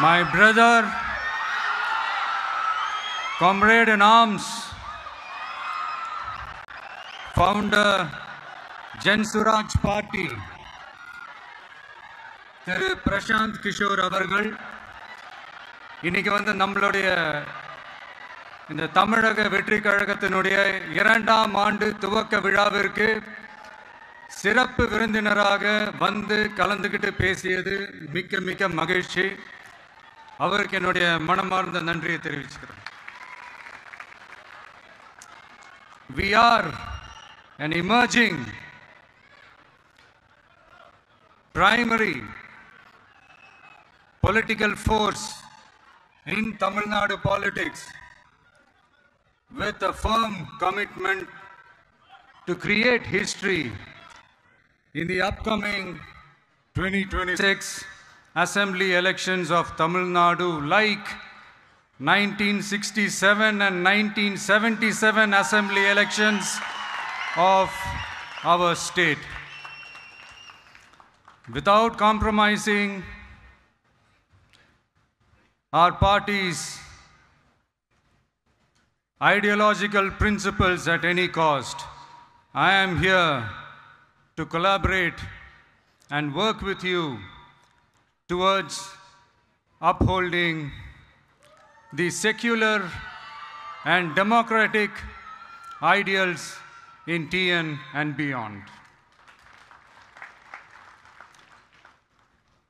my brother, comrade in arms, founder, Jan Suraj Party, திரு பிரசாந்த் கிஷோர் அவர்கள் இன்னைக்கு வந்து நம்மளுடைய இந்த தமிழக வெற்றி கழகத்தினுடைய 2ஆம் ஆண்டு துவக்க விழாவிற்கு சிறப்பு விருந்தினராக வந்து கலந்துக்கிட்டு பேசியது மிக்க மிக்க மகிழ்ச்சி. அவருக்கு என்னுடைய மனமார்ந்த நன்றியை தெரிவிச்சுக்கிறேன். We are an emerging primary political force in Tamil Nadu politics with a firm commitment to create history in the upcoming 2026 assembly elections of Tamil Nadu, like 1967 and 1977 assembly elections of our state. Without compromising our party's ideological principles at any cost, I am here to collaborate and work with you towards upholding the secular and democratic ideals in TN and beyond.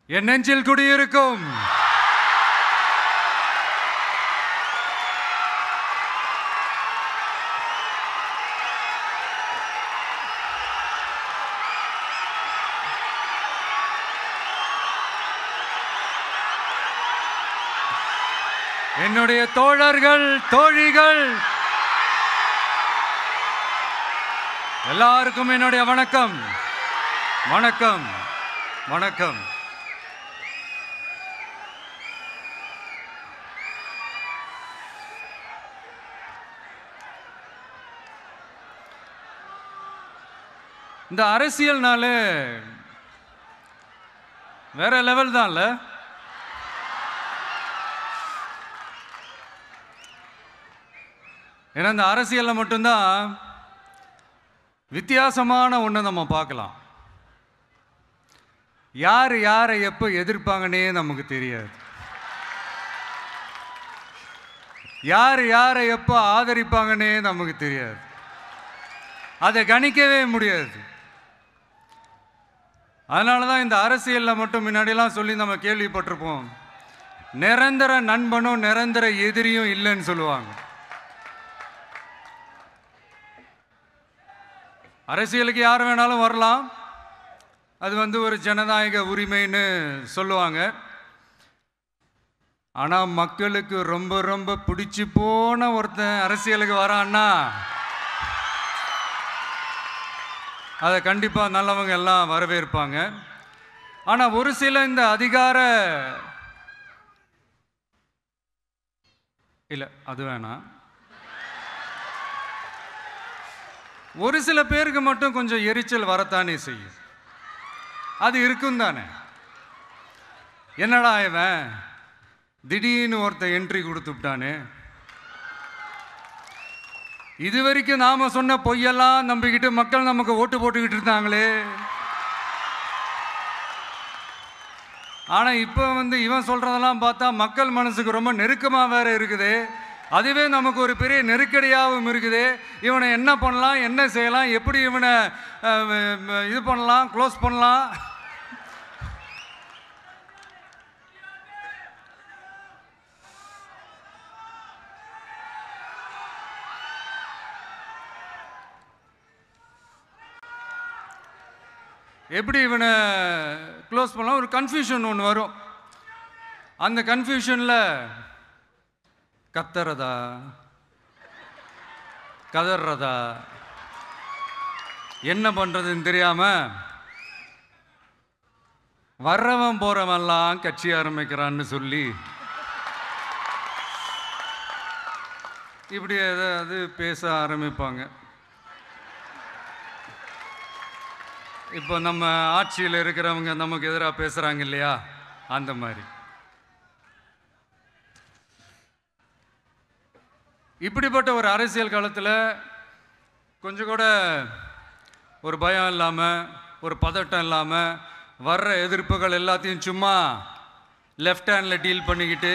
என் நெஞ்சில் குடியிருக்கும் என்னுடைய தோழர்கள், தோழிகள் எல்லாருக்கும் என்னுடைய வணக்கம். வணக்கம் வணக்கம். இந்த அரசியல்னாலே வேற லெவல் தான்ல. ஏன்னா இந்த அரசியலில் மட்டும்தான் வித்தியாசமான ஒன்று நம்ம பார்க்கலாம். யார் யாரை எப்போ எதிர்ப்பாங்கன்னே நமக்கு தெரியாது. யார் யாரை எப்போ ஆதரிப்பாங்கன்னே நமக்கு தெரியாது. அதை கணிக்கவே முடியாது. அதனால தான் இந்த அரசியலில் மட்டும் முன்னாடிலாம் சொல்லி நம்ம கேள்விப்பட்டிருப்போம், நிரந்தர நண்பனும் நிரந்தர எதிரியும் இல்லைன்னு சொல்லுவாங்க. அரசியலுக்கு யார் வேணாலும் வரலாம், அது வந்து ஒரு ஜனநாயக உரிமைன்னு சொல்லுவாங்க. ஆனால் மக்களுக்கு ரொம்ப ரொம்ப பிடிச்சி போன ஒருத்தன் அரசியலுக்கு வரான்னா அதை கண்டிப்பாக நல்லவங்க எல்லாம் வரவேற்பாங்க. ஆனால் ஒரு சில இந்த அதிகார இல்லை அது வேணாம், ஒரு சில பேருக்கு மட்டும் கொஞ்சம் எரிச்சல் வரத்தானே செய்யும். அது இருக்கும் தானே. என்னடா இவன் திடீர்னு ஒருத்தன் என்ட்ரி கொடுத்துட்டானே, இது வரைக்கும் நாம சொன்ன பொய்யெல்லாம் நம்பிக்கிட்டு மக்கள் நமக்கு ஓட்டு போட்டுக்கிட்டு இருந்தாங்களே, ஆனால் இப்போ வந்து இவன் சொல்றதெல்லாம் பார்த்தா மக்கள் மனசுக்கு ரொம்ப நெருக்கமாக வேற இருக்குது. அதுவே நமக்கு ஒரு பெரிய நெருக்கடியாகவும் இருக்குது. இவனை என்ன பண்ணலாம், என்ன செய்யலாம், எப்படி இவனை இது பண்ணலாம், க்ளோஸ் பண்ணலாம். எப்படி இவனை க்ளோஸ் பண்ணலாம், ஒரு கன்ஃபியூஷன் ஒன்று வரும். அந்த கன்ஃபியூஷனில் கத்துறதா கதறதா என்ன பண்ணுறதுன்னு தெரியாமல் வர்றவன் போகிறவன்லாம் கட்சி ஆரம்பிக்கிறான்னு சொல்லி இப்படி ஏதாவது பேச ஆரம்பிப்பாங்க. இப்போ நம்ம ஆட்சியில் இருக்கிறவங்க நமக்கு எதிராக பேசுகிறாங்க இல்லையா, அந்த மாதிரி. இப்படிப்பட்ட ஒரு அரசியல் காலத்தில் கொஞ்சம் கூட ஒரு பயம் இல்லாமல், ஒரு பதட்டம் இல்லாமல், வர்ற எதிர்ப்புகள் எல்லாத்தையும் சும்மா லெஃப்ட் ஹேண்டில் டீல் பண்ணிக்கிட்டு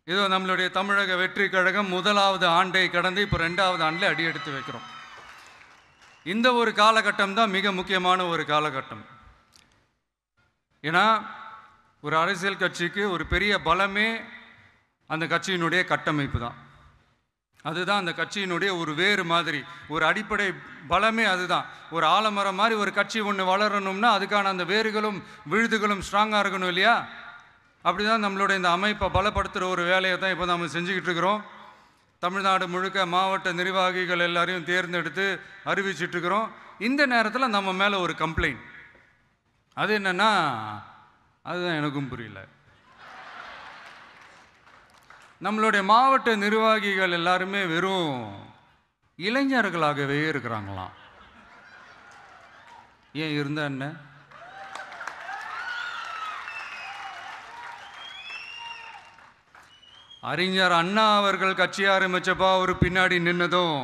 இதோ நம்மளுடைய தமிழக வெற்றி கழகம் முதலாவது ஆண்டை கடந்து இப்போ 2வது ஆண்டில் அடி எடுத்து வைக்கிறோம். இந்த ஒரு காலகட்டம் தான் மிக முக்கியமான ஒரு காலகட்டம். ஏன்னா ஒரு அரசியல் கட்சிக்கு ஒரு பெரிய பலமே அந்த கட்சியினுடைய கட்டமைப்பு தான். அதுதான் அந்த கட்சியினுடைய ஒரு வேறு மாதிரி, ஒரு அடிப்படை பலமே அதுதான். ஒரு ஆலமரம் மாதிரி ஒரு கட்சி ஒன்று வளரணும்னா அதுக்கான அந்த வேர்களும் விழுதுகளும் ஸ்ட்ராங்காக இருக்கணும் இல்லையா? அப்படி தான் நம்மளுடைய இந்த அமைப்பை பலப்படுத்துகிற ஒரு வேலையை தான் இப்போ நம்ம செஞ்சுக்கிட்டு இருக்கிறோம். தமிழ்நாடு முழுக்க மாவட்ட நிர்வாகிகள் எல்லாரையும் தேர்ந்தெடுத்து அறிவிச்சிட்ருக்கிறோம். இந்த நேரத்தில் நம்ம மேலே ஒரு கம்ப்ளைண்ட், அது என்னென்னா, அதுதான் எனக்கும் புரியல. நம்மளுடைய மாவட்ட நிர்வாகிகள் எல்லாருமே வெறும் இளைஞர்களாகவே இருக்கிறாங்களாம். ஏன் இருந்தா என்ன? அறிஞர் அண்ணா அவர்கள் கட்சி ஆரம்பிச்சப்போ அவர் பின்னாடி நின்னதும்,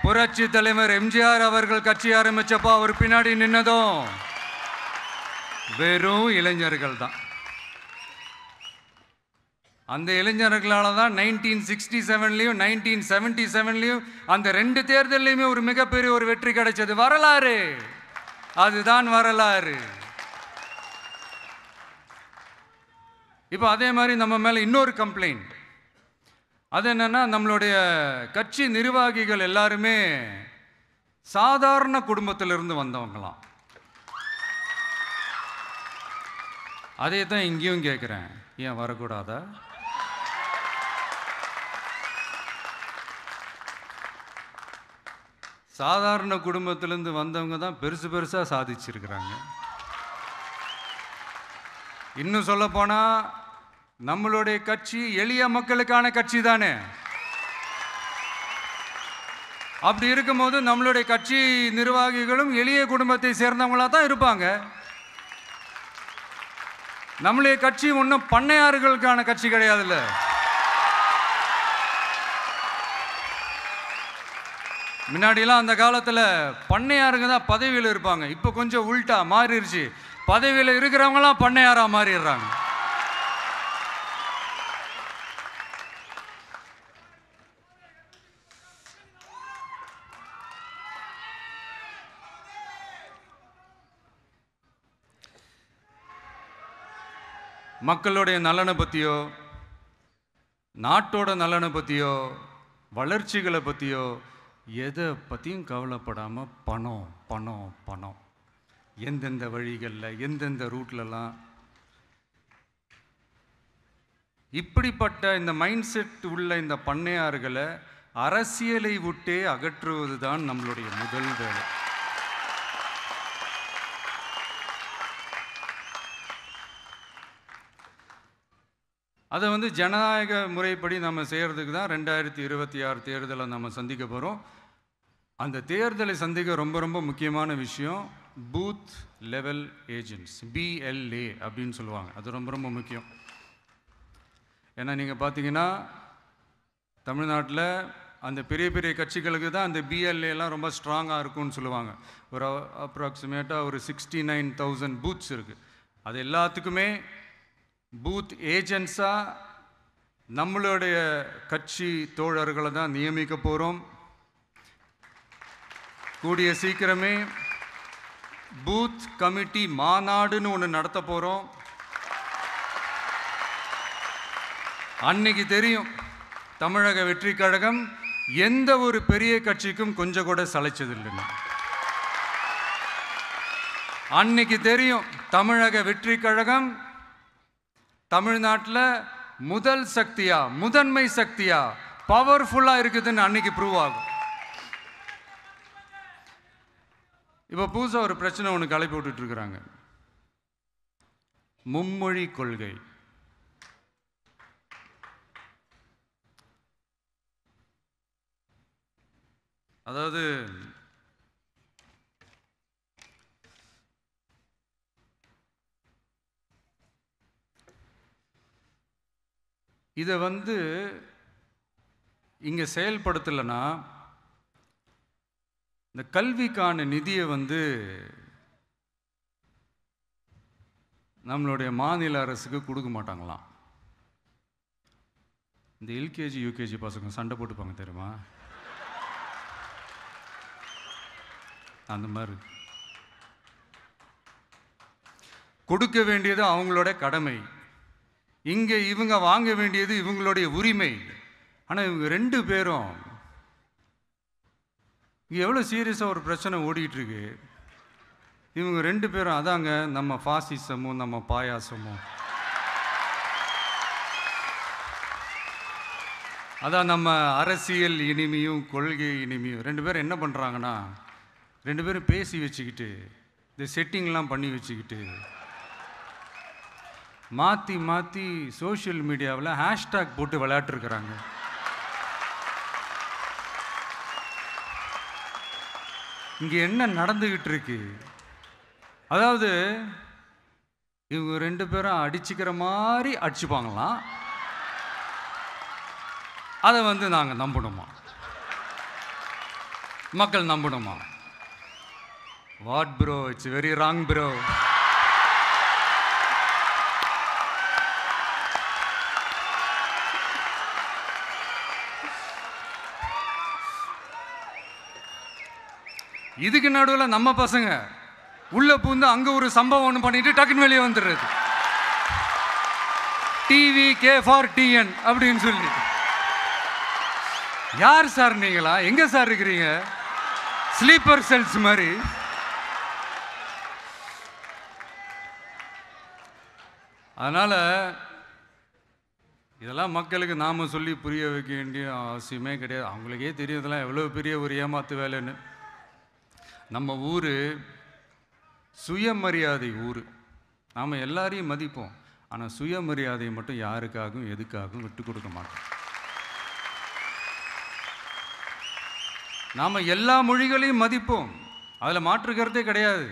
புரட்சி தலைவர் எம்ஜிஆர் அவர்கள் கட்சி ஆரம்பிச்சப்போ அவர் பின்னாடி நின்னதும் வெறும் இளைஞர்கள் தான். அந்த இளைஞர்களால் தான் 1967லையும் 1977லையும் அந்த 2 தேர்தலையுமே ஒரு மிகப்பெரிய ஒரு வெற்றி கிடைச்சது. வரலாறு, அதுதான் வரலாறு. இப்போ அதே மாதிரி நம்ம மேலே இன்னொரு கம்ப்ளைண்ட், அது என்னன்னா, நம்மளுடைய கட்சி நிர்வாகிகள் எல்லாருமே சாதாரண குடும்பத்திலிருந்து வந்தவங்களாம். அதே தான் இங்கேயும் கேட்குறேன், ஏன் வரக்கூடாதா? சாதாரண குடும்பத்திலேருந்து வந்தவங்க தான் பெருசாக சாதிச்சிருக்கிறாங்க. இன்னும் சொல்ல போனால் நம்மளுடைய கட்சி எளிய மக்களுக்கான கட்சி தானே. அப்படி இருக்கும்போது நம்மளுடைய கட்சி நிர்வாகிகளும் எளிய குடும்பத்தை சேர்ந்தவங்களாக தான் இருப்பாங்க. நம்மளுடைய கட்சி ஒன்றும் பண்ணையார்களுக்கான கட்சி கிடையாதுல்ல. முன்னாடிலாம் அந்த காலத்தில் பண்ணையாருங்க தான் பதவியில் இருப்பாங்க. இப்போ கொஞ்சம் உள்டா மாறிடுச்சு, பதவியில் இருக்கிறவங்களாம் பண்ணையாராக மாறிடுறாங்க. மக்களுடைய நலனை பற்றியோ, நாட்டோட நலனை பற்றியோ, வளர்ச்சிகளை பற்றியோ எதை பற்றியும் கவலைப்படாமல் பணம் பணம் பணம், எந்தெந்த வழிகளில் எந்தெந்த ரூட்லலாம், இப்படிப்பட்ட இந்த மைண்ட் செட் உள்ள இந்த பண்ணையார்களை அரசியலை விட்டே அகற்றுவது தான் நம்மளுடைய முதல் வேலை. அதை ஜனநாயக முறைப்படி நம்ம செய்கிறதுக்கு தான் 2026 தேர்தலை நம்ம சந்திக்க போகிறோம். அந்த தேர்தலை சந்திக்க ரொம்ப ரொம்ப முக்கியமான விஷயம் பூத் லெவல் ஏஜென்ட்ஸ், BLA அப்படின்னு சொல்லுவாங்க. அது ரொம்ப ரொம்ப முக்கியம். ஏன்னா நீங்கள் பார்த்தீங்கன்னா தமிழ்நாட்டில் அந்த பெரிய பெரிய கட்சிகளுக்கு தான் அந்த BLAலாம் ரொம்ப ஸ்ட்ராங்காக இருக்கும்னு சொல்லுவாங்க. ஒரு அப்ராக்சிமேட்டாக ஒரு 69,000 பூத்ஸ் இருக்குது. அது எல்லாத்துக்குமே பூத் ஏஜென்ட்ஸாக நம்மளுடைய கட்சி தோழர்களை தான் நியமிக்க போகிறோம். கூடிய சீக்கிரமே பூத் கமிட்டி மாநாடுன்னு ஒன்று நடத்த போகிறோம். அன்னைக்கு தெரியும் தமிழக வெற்றி கழகம் எந்த ஒரு பெரிய கட்சிக்கும் கொஞ்சம் கூட சளைச்சதில்லைன்னு. அன்னைக்கு தெரியும் தமிழக வெற்றி கழகம் தமிழ்நாட்டில் முதல் சக்தியா, முதன்மை சக்தியா, பவர்ஃபுல்லாக இருக்குதுன்னு அன்னைக்கு ப்ரூவ் ஆகும். இப்போ புதுசாக ஒரு பிரச்சனை ஒன்று கிளப்பி விட்டுட்டு இருக்கிறாங்க, மும்மொழி கொள்கை. அதாவது இதை இங்கே செயல்படுத்தலைன்னா இந்த கல்விக்கான நிதியை நம்மளுடைய மாநில அரசுக்கு கொடுக்க மாட்டாங்களாம். இந்த எல்கேஜி யூகேஜி பசங்க சண்டை போட்டுப்பாங்க தெரியுமா? அந்த மாதிரி கொடுக்க வேண்டியது அவங்களோட கடமை, இங்கே இவங்க வாங்க வேண்டியது இவங்களுடைய உரிமை. ஆனால் இவங்க 2 பேரும் இங்கே எவ்வளோ சீரியஸாக ஒரு பிரச்சனை ஓடிக்கிட்டு இருக்கு. இவங்க 2 பேரும் அதாங்க நம்ம ஃபாசிசமும் நம்ம பாயாசமும், அதான் நம்ம அரசியல் இனிமையும் கொள்கை இனிமையும். 2 பேரும் என்ன பண்ணுறாங்கன்னா 2 பேரும் பேசி வச்சுக்கிட்டு இந்த செட்டிங்லாம் பண்ணி வச்சுக்கிட்டு மாற்றி மாற்றி சோஷியல் மீடியாவில் ஹேஷ்டேக் போட்டு விளையாட்டுருக்குறாங்க. இங்கே என்ன நடந்துக்கிட்டு இருக்கு? அதாவது இவங்க 2 பேரும் அடிச்சுக்கிற மாதிரி அடிச்சுப்பாங்களாம். அதை நாங்கள் நம்பணுமா? மக்கள் நம்பணுமா? What bro, it's very wrong bro. இதுக்கு நடுவில் நம்ம பசங்க உள்ள பூந்து அங்க ஒரு சம்பவம் ஒன்று பண்ணிட்டு டக்குன்னு வெளியே வந்துடுறது. டிவி கே ஃபார் டிஎன் அப்படின்னு சொல்லி. யார் சார் நீங்களா? எங்க சார் இருக்கிறீங்க? ஸ்லீப்பர் செல்ஸ் மாதிரி. அதனால இதெல்லாம் மக்களுக்கு நாம சொல்லி புரிய வைக்க வேண்டிய அவசியமே கிடையாது. அவங்களுக்கே தெரியும் இதெல்லாம் எவ்வளவு பெரிய ஒரு ஏமாத்து வேலைன்னு. நம்ம ஊர் சுயமரியாதை ஊர். நாம் எல்லாரையும் மதிப்போம், ஆனால் சுயமரியாதையை மட்டும் யாருக்காகவும் எதுக்காகவும் விட்டு கொடுக்க மாட்டோம். நாம் எல்லா மொழிகளையும் மதிப்போம், அதில் மாற்றுக்கிறதே கிடையாது.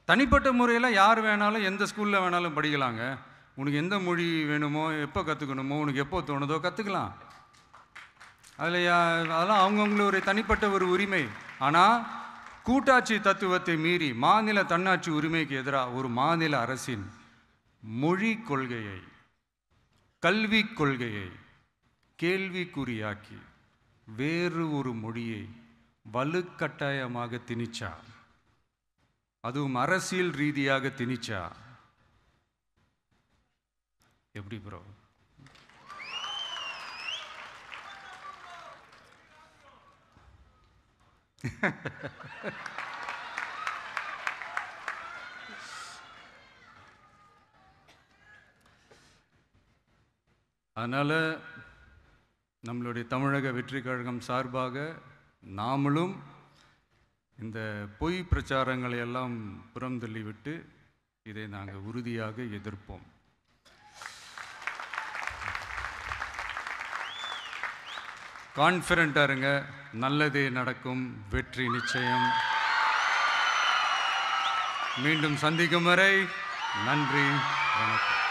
தனிப்பட்ட முறையில் யார் வேணாலும் எந்த ஸ்கூலில் வேணாலும் படிக்கலாங்க. உனக்கு எந்த மொழி வேணுமோ, எப்போ கற்றுக்கணுமோ, உனக்கு எப்போ தோணுதோ கற்றுக்கலாம். அதெல்லாம் அவங்கவுங்களுடைய தனிப்பட்ட ஒரு உரிமை. ஆனால் கூட்டாட்சி தத்துவத்தை மீறி மாநில தன்னாட்சி உரிமைக்கு எதிராக ஒரு மாநில அரசின் மொழி கொள்கையை, கல்விக் கொள்கையை கேள்விக்குறியாக்கி வேறு ஒரு மொழியை வலுக்கட்டாயமாக திணிச்சா, அதுவும் அரசியல் ரீதியாக திணிச்சா எப்படி ப்ரோ? அதனால் நம்மளுடைய தமிழக வெற்றி கழகம் சார்பாக நாமளும் இந்த பொய் பிரச்சாரங்களை எல்லாம் புறம் தள்ளிவிட்டு இதை நாங்கள் உறுதியாக எதிர்ப்போம். கான்ஃபிடென்ட்டாக இருங்க, நல்லதே நடக்கும், வெற்றி நிச்சயம். மீண்டும் சந்திக்கும் வரை நன்றி, வணக்கம்.